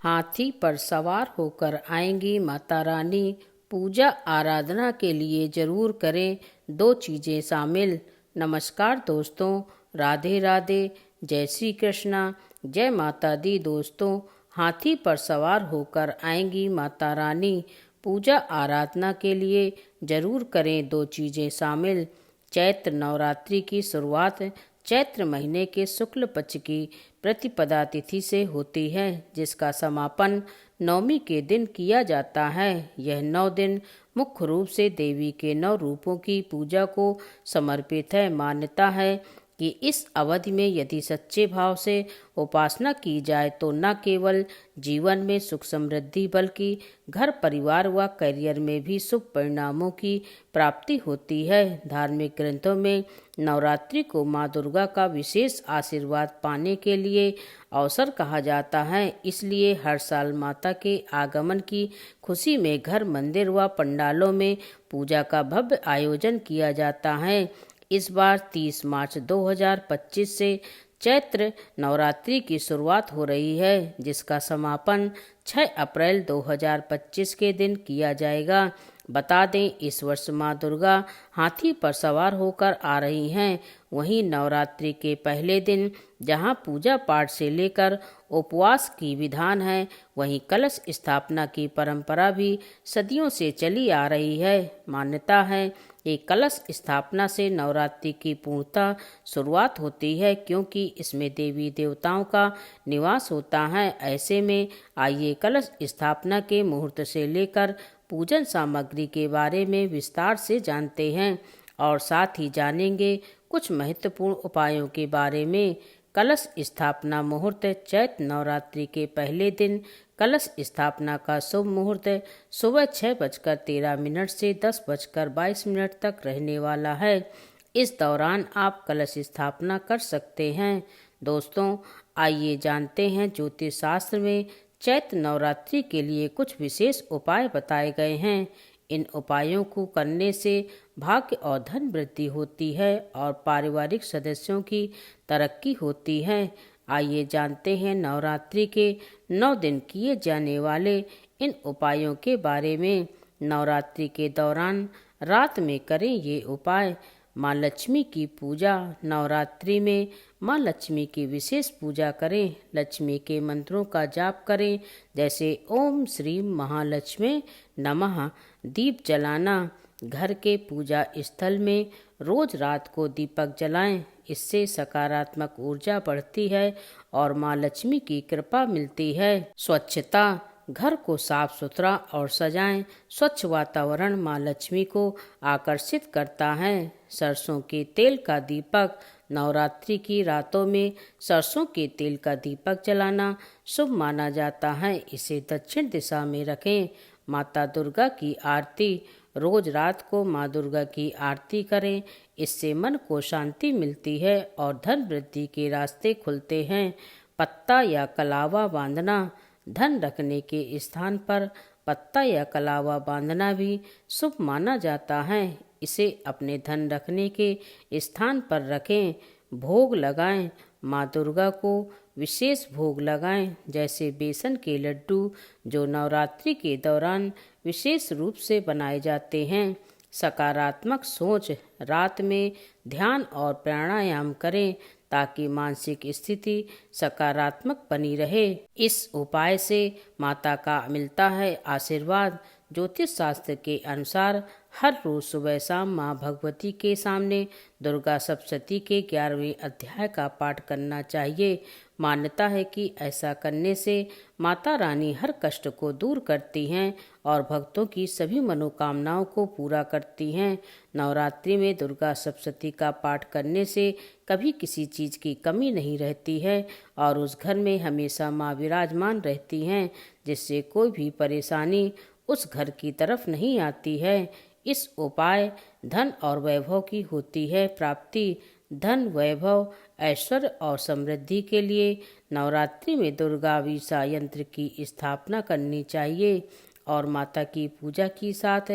हाथी पर सवार होकर आएंगी माता रानी। पूजा आराधना के लिए जरूर करें दो चीजें शामिल। नमस्कार दोस्तों, राधे राधे, जय श्री कृष्णा, जय माता दी। दोस्तों, हाथी पर सवार होकर आएंगी माता रानी। पूजा आराधना के लिए जरूर करें दो चीजें शामिल। चैत्र नवरात्रि की शुरुआत चैत्र महीने के शुक्ल पक्ष की प्रतिपदा तिथि से होती है, जिसका समापन नवमी के दिन किया जाता है। यह 9 दिन मुख्य रूप से देवी के 9 रूपों की पूजा को समर्पित है। मान्यता है कि इस अवधि में यदि सच्चे भाव से उपासना की जाए तो न केवल जीवन में सुख समृद्धि बल्कि घर परिवार व करियर में भी शुभ परिणामों की प्राप्ति होती है। धार्मिक ग्रंथों में नवरात्रि को माँ दुर्गा का विशेष आशीर्वाद पाने के लिए अवसर कहा जाता है। इसलिए हर साल माता के आगमन की खुशी में घर, मंदिर व पंडालों में पूजा का भव्य आयोजन किया जाता है। इस बार 30 मार्च 2025 से चैत्र नवरात्रि की शुरुआत हो रही है, जिसका समापन 6 अप्रैल 2025 के दिन किया जाएगा। बता दें, इस वर्ष माँ दुर्गा हाथी पर सवार होकर आ रही हैं। वहीं नवरात्रि के पहले दिन जहां पूजा पाठ से लेकर उपवास की विधान है, वहीं कलश स्थापना की परंपरा भी सदियों से चली आ रही है। मान्यता है कि कलश स्थापना से नवरात्रि की पूर्णतः शुरुआत होती है, क्योंकि इसमें देवी देवताओं का निवास होता है। ऐसे में आइए कलश स्थापना के मुहूर्त से लेकर पूजन सामग्री के बारे में विस्तार से जानते हैं और साथ ही जानेंगे कुछ महत्वपूर्ण उपायों के बारे में। कलश स्थापना मुहूर्त चैत्र नवरात्रि के पहले दिन कलश स्थापना का शुभ मुहूर्त सुबह 6:13 से 10:22 तक रहने वाला है। इस दौरान आप कलश स्थापना कर सकते हैं। दोस्तों, आइए जानते हैं ज्योतिष शास्त्र में चैत्र नवरात्रि के लिए कुछ विशेष उपाय बताए गए हैं। इन उपायों को करने से भाग्य और धन वृद्धि होती है और पारिवारिक सदस्यों की तरक्की होती है। आइए जानते हैं नवरात्रि के 9 दिन किए जाने वाले इन उपायों के बारे में। नवरात्रि के दौरान रात में करें ये उपाय। माँ लक्ष्मी की पूजा। नवरात्रि में माँ लक्ष्मी की विशेष पूजा करें। लक्ष्मी के मंत्रों का जाप करें, जैसे ओम श्री महालक्ष्मी नमः। दीप जलाना। घर के पूजा स्थल में रोज रात को दीपक जलाएं। इससे सकारात्मक ऊर्जा बढ़ती है और माँ लक्ष्मी की कृपा मिलती है। स्वच्छता। घर को साफ सुथरा और सजाएं। स्वच्छ वातावरण माँ लक्ष्मी को आकर्षित करता है। सरसों के तेल का दीपक। नवरात्रि की रातों में सरसों के तेल का दीपक जलाना शुभ माना जाता है। इसे दक्षिण दिशा में रखें। माता दुर्गा की आरती। रोज रात को माँ दुर्गा की आरती करें। इससे मन को शांति मिलती है और धन वृद्धि के रास्ते खुलते हैं। पत्ता या कलावा बांधना। धन रखने के स्थान पर पत्ता या कलावा बांधना भी शुभ माना जाता है। इसे अपने धन रखने के स्थान पर रखें। भोग लगाएं। माँ दुर्गा को विशेष भोग लगाएं, जैसे बेसन के लड्डू, जो नवरात्रि के दौरान विशेष रूप से बनाए जाते हैं। सकारात्मक सोच। रात में ध्यान और प्राणायाम करें ताकि मानसिक स्थिति सकारात्मक बनी रहे। इस उपाय से माता का मिलता है आशीर्वाद। ज्योतिष शास्त्र के अनुसार हर रोज सुबह शाम माँ भगवती के सामने दुर्गा सप्तशती के 11वें अध्याय का पाठ करना चाहिए। मान्यता है कि ऐसा करने से माता रानी हर कष्ट को दूर करती हैं और भक्तों की सभी मनोकामनाओं को पूरा करती हैं। नवरात्रि में दुर्गा सप्तशती का पाठ करने से कभी किसी चीज की कमी नहीं रहती है और उस घर में हमेशा माँ विराजमान रहती हैं, जिससे कोई भी परेशानी उस घर की तरफ नहीं आती है। इस उपाय धन और वैभव की होती है प्राप्ति। धन, वैभव, ऐश्वर्य और समृद्धि के लिए नवरात्रि में दुर्गा वीसा यंत्र की स्थापना करनी चाहिए और माता की पूजा के साथ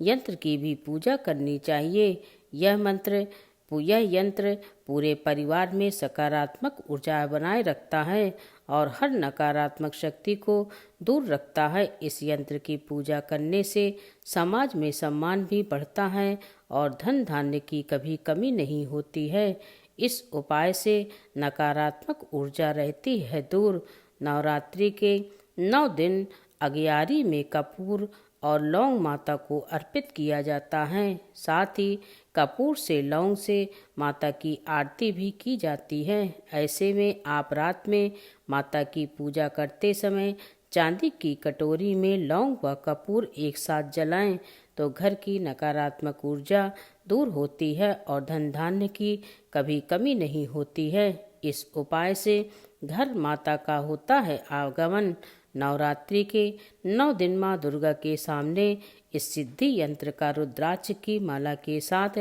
यंत्र की भी पूजा करनी चाहिए। यह मंत्र यह यंत्र पूरे परिवार में सकारात्मक ऊर्जा बनाए रखता है और हर नकारात्मक शक्ति को दूर रखता है। इस यंत्र की पूजा करने से समाज में सम्मान भी बढ़ता है और धन धान्य की कभी कमी नहीं होती है। इस उपाय से नकारात्मक ऊर्जा रहती है दूर। नवरात्रि के 9 दिन अगियारी में कपूर और लौंग माता को अर्पित किया जाता है। साथ ही कपूर से लौंग से माता की आरती भी की जाती है। ऐसे में आप रात में माता की पूजा करते समय चांदी की कटोरी में लौंग व कपूर एक साथ जलाएं तो घर की नकारात्मक ऊर्जा दूर होती है और धन धान्य की कभी कमी नहीं होती है। इस उपाय से घर माता का होता है आगमन। नवरात्रि के 9 दिन माँ दुर्गा के सामने इस सिद्धि यंत्र का रुद्राक्ष की माला के साथ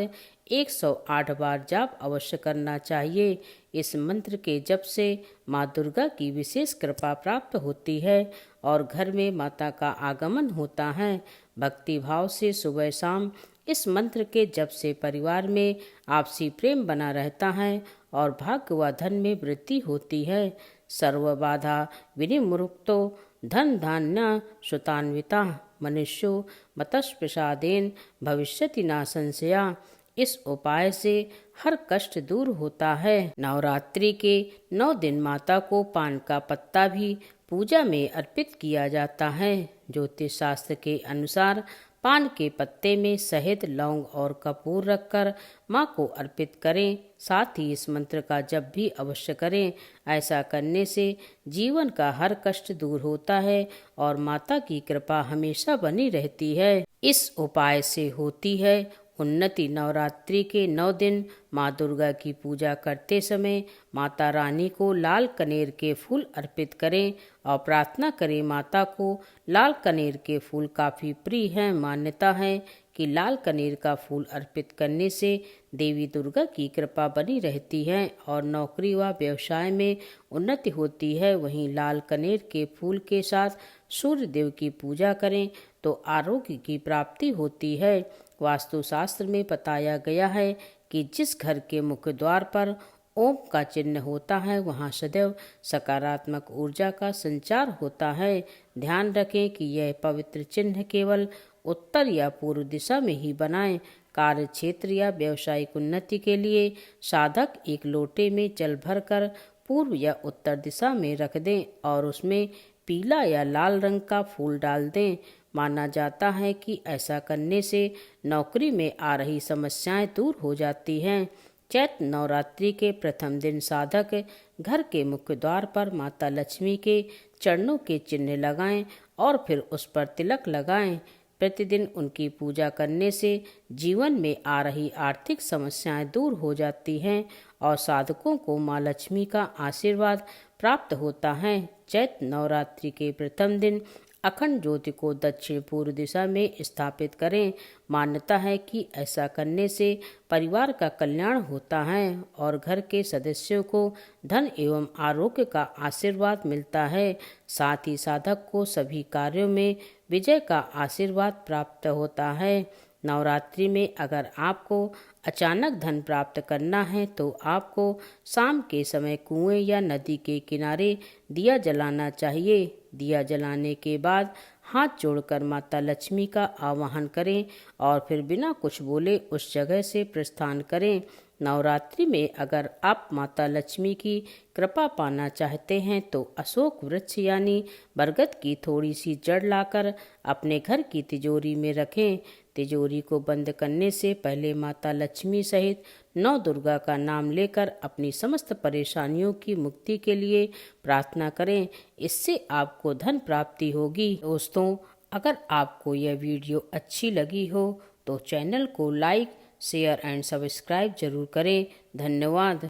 108 बार जाप अवश्य करना चाहिए। इस मंत्र के जप से माँ दुर्गा की विशेष कृपा प्राप्त होती है और घर में माता का आगमन होता है। भक्ति भाव से सुबह शाम इस मंत्र के जप से परिवार में आपसी प्रेम बना रहता है और भाग्य व धन में वृद्धि होती है। सर्व बाधा विनिर्मुक्तो धन धान्य सुतान्विता मनुष्यो मतस्प्रसादेन भविष्यति न संशया। इस उपाय से हर कष्ट दूर होता है। नवरात्रि के 9 दिन माता को पान का पत्ता भी पूजा में अर्पित किया जाता है। ज्योतिष शास्त्र के अनुसार पान के पत्ते में शहद, लौंग और कपूर रखकर माँ को अर्पित करें। साथ ही इस मंत्र का जप भी अवश्य करें। ऐसा करने से जीवन का हर कष्ट दूर होता है और माता की कृपा हमेशा बनी रहती है। इस उपाय से होती है उन्नति। नवरात्रि के 9 दिन माँ दुर्गा की पूजा करते समय माता रानी को लाल कनेर के फूल अर्पित करें और प्रार्थना करें। माता को लाल कनेर के फूल काफ़ी प्रिय हैं। मान्यता है कि लाल कनेर का फूल अर्पित करने से देवी दुर्गा की कृपा बनी रहती है और नौकरी व व्यवसाय में उन्नति होती है। वहीं लाल कनेर के फूल के साथ सूर्य देव की पूजा करें तो आरोग्य की प्राप्ति होती है। वास्तुशास्त्र में बताया गया है कि जिस घर के मुख्य द्वार पर ओम का चिन्ह होता है वहाँ सदैव सकारात्मक ऊर्जा का संचार होता है। ध्यान रखें कि यह पवित्र चिन्ह केवल उत्तर या पूर्व दिशा में ही बनाएं। कार्य क्षेत्र या व्यावसायिक उन्नति के लिए साधक एक लोटे में जल भरकर पूर्व या उत्तर दिशा में रख दें और उसमें पीला या लाल रंग का फूल डाल दें। माना जाता है कि ऐसा करने से नौकरी में आ रही समस्याएं दूर हो जाती हैं। चैत्र नवरात्रि के प्रथम दिन साधक घर के मुख्य द्वार पर माता लक्ष्मी के चरणों के चिन्ह लगाएं और फिर उस पर तिलक लगाएं। प्रतिदिन उनकी पूजा करने से जीवन में आ रही आर्थिक समस्याएं दूर हो जाती हैं और साधकों को माँ लक्ष्मी का आशीर्वाद प्राप्त होता है। चैत्र नवरात्रि के प्रथम दिन अखंड ज्योति को दक्षिण पूर्व दिशा में स्थापित करें। मान्यता है कि ऐसा करने से परिवार का कल्याण होता है और घर के सदस्यों को धन एवं आरोग्य का आशीर्वाद मिलता है। साथ ही साधक को सभी कार्यों में विजय का आशीर्वाद प्राप्त होता है। नवरात्रि में अगर आपको अचानक धन प्राप्त करना है तो आपको शाम के समय कुएं या नदी के किनारे दिया जलाना चाहिए। दिया जलाने के बाद हाथ जोड़कर माता लक्ष्मी का आवाहन करें और फिर बिना कुछ बोले उस जगह से प्रस्थान करें। नवरात्रि में अगर आप माता लक्ष्मी की कृपा पाना चाहते हैं तो अशोक वृक्ष यानी बरगद की थोड़ी सी जड़ लाकर अपने घर की तिजोरी में रखें। तिजोरी को बंद करने से पहले माता लक्ष्मी सहित 9 दुर्गा का नाम लेकर अपनी समस्त परेशानियों की मुक्ति के लिए प्रार्थना करें। इससे आपको धन प्राप्ति होगी। दोस्तों, अगर आपको यह वीडियो अच्छी लगी हो तो चैनल को लाइक, शेयर एंड सब्सक्राइब जरूर करें। धन्यवाद।